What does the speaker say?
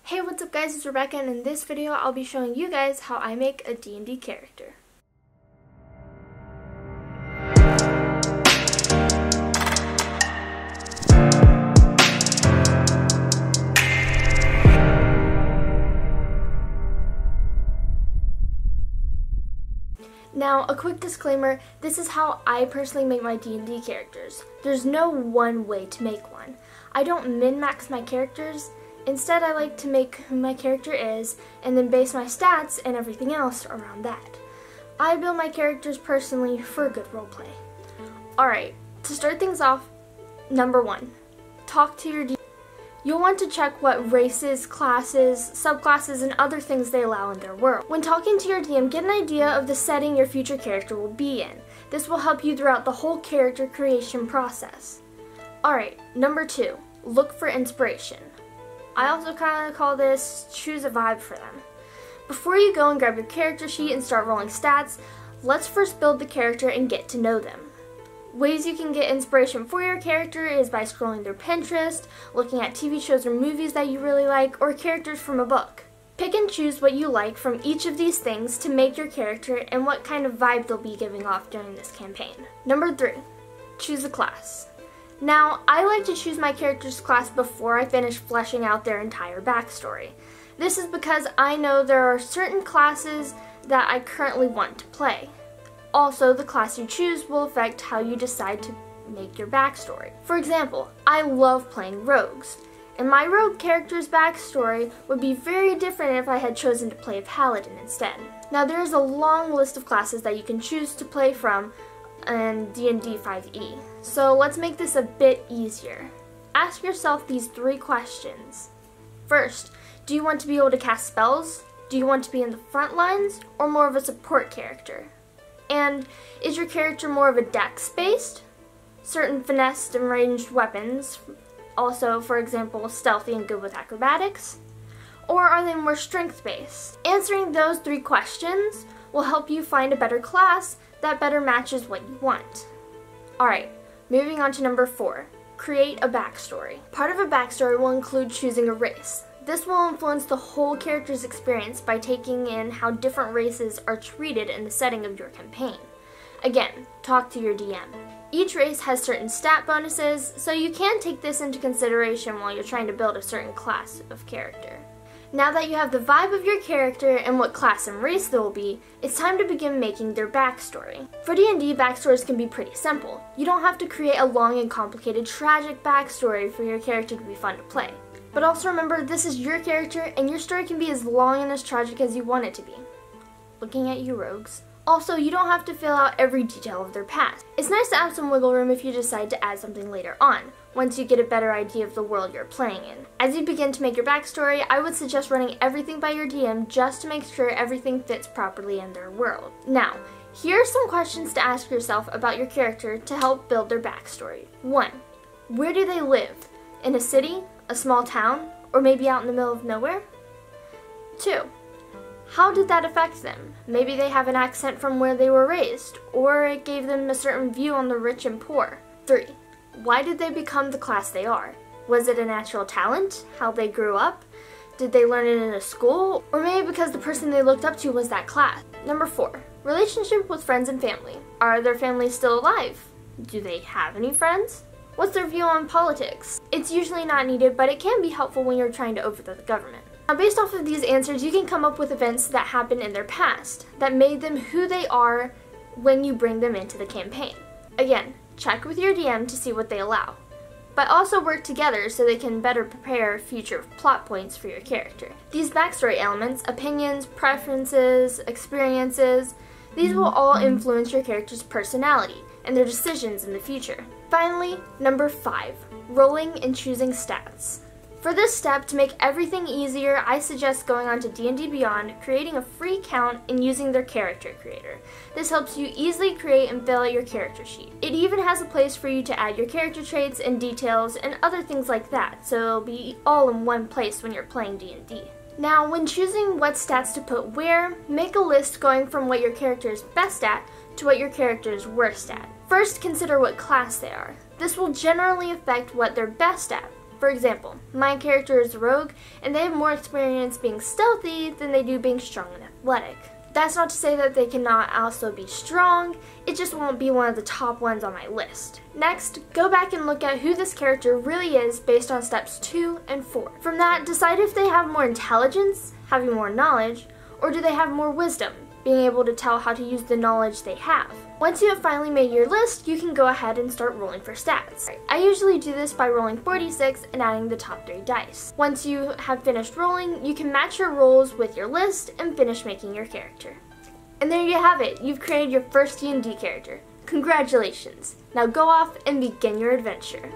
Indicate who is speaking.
Speaker 1: Hey, what's up guys, it's Rebecca, and in this video I'll be showing you guys how I make a D&D character. Now, a quick disclaimer, this is how I personally make my D&D characters. There's no one way to make one. I don't min-max my characters. Instead, I like to make who my character is and then base my stats and everything else around that. I build my characters personally for good roleplay. Alright, to start things off, number 1, talk to your DM. You'll want to check what races, classes, subclasses, and other things they allow in their world. When talking to your DM, get an idea of the setting your future character will be in. This will help you throughout the whole character creation process. Alright, number 2, look for inspiration. I also kind of call this choose a vibe for them. Before you go and grab your character sheet and start rolling stats, let's first build the character and get to know them. Ways you can get inspiration for your character is by scrolling through Pinterest, looking at TV shows or movies that you really like, or characters from a book. Pick and choose what you like from each of these things to make your character and what kind of vibe they'll be giving off during this campaign. Number 3, choose a class. Now, I like to choose my character's class before I finish fleshing out their entire backstory. This is because I know there are certain classes that I currently want to play. Also, the class you choose will affect how you decide to make your backstory. For example, I love playing rogues, and my rogue character's backstory would be very different if I had chosen to play a paladin instead. Now, there is a long list of classes that you can choose to play from in D&D 5e. So let's make this a bit easier. Ask yourself these 3 questions. First, do you want to be able to cast spells? Do you want to be in the front lines, or more of a support character? And is your character more of a dex-based? Certain finessed and ranged weapons, also for example stealthy and good with acrobatics? Or are they more strength-based? Answering those 3 questions will help you find a better class that better matches what you want. Alright, moving on to number 4, create a backstory. Part of a backstory will include choosing a race. This will influence the whole character's experience by taking in how different races are treated in the setting of your campaign. Again, talk to your DM. Each race has certain stat bonuses, so you can take this into consideration while you're trying to build a certain class of character. Now that you have the vibe of your character and what class and race they will be, it's time to begin making their backstory. For D&D, backstories can be pretty simple. You don't have to create a long and complicated tragic backstory for your character to be fun to play. But also remember, this is your character and your story can be as long and as tragic as you want it to be. Looking at you rogues. Also, you don't have to fill out every detail of their past. It's nice to have some wiggle room if you decide to add something later on, once you get a better idea of the world you're playing in. As you begin to make your backstory, I would suggest running everything by your DM just to make sure everything fits properly in their world. Now, here are some questions to ask yourself about your character to help build their backstory. 1. Where do they live? In a city, a small town, or maybe out in the middle of nowhere? 2. How did that affect them? Maybe they have an accent from where they were raised, or it gave them a certain view on the rich and poor. 3. Why did they become the class they are? Was it a natural talent? How they grew up? Did they learn it in a school? Or maybe because the person they looked up to was that class? Number 4. Relationship with friends and family. Are their families still alive? Do they have any friends? What's their view on politics? It's usually not needed, but it can be helpful when you're trying to overthrow the government. Now, based off of these answers, you can come up with events that happened in their past that made them who they are when you bring them into the campaign. Again, check with your DM to see what they allow, but also work together so they can better prepare future plot points for your character. These backstory elements, opinions, preferences, experiences, these will all influence your character's personality and their decisions in the future. Finally, number 5, rolling and choosing stats. For this step, to make everything easier, I suggest going on to D&D Beyond, creating a free account, and using their character creator. This helps you easily create and fill out your character sheet. It even has a place for you to add your character traits and details and other things like that, so it'll be all in one place when you're playing D&D. Now, when choosing what stats to put where, make a list going from what your character is best at to what your character is worst at. First, consider what class they are. This will generally affect what they're best at. For example, my character is a rogue, and they have more experience being stealthy than they do being strong and athletic. That's not to say that they cannot also be strong, it just won't be one of the top ones on my list. Next, go back and look at who this character really is based on steps 2 and 4. From that, decide if they have more intelligence, having more knowledge, or do they have more wisdom, being able to tell how to use the knowledge they have. Once you have finally made your list, you can go ahead and start rolling for stats. I usually do this by rolling 46 and adding the top 3 dice. Once you have finished rolling, you can match your rolls with your list and finish making your character. And there you have it, you've created your first D&D character. Congratulations! Now go off and begin your adventure.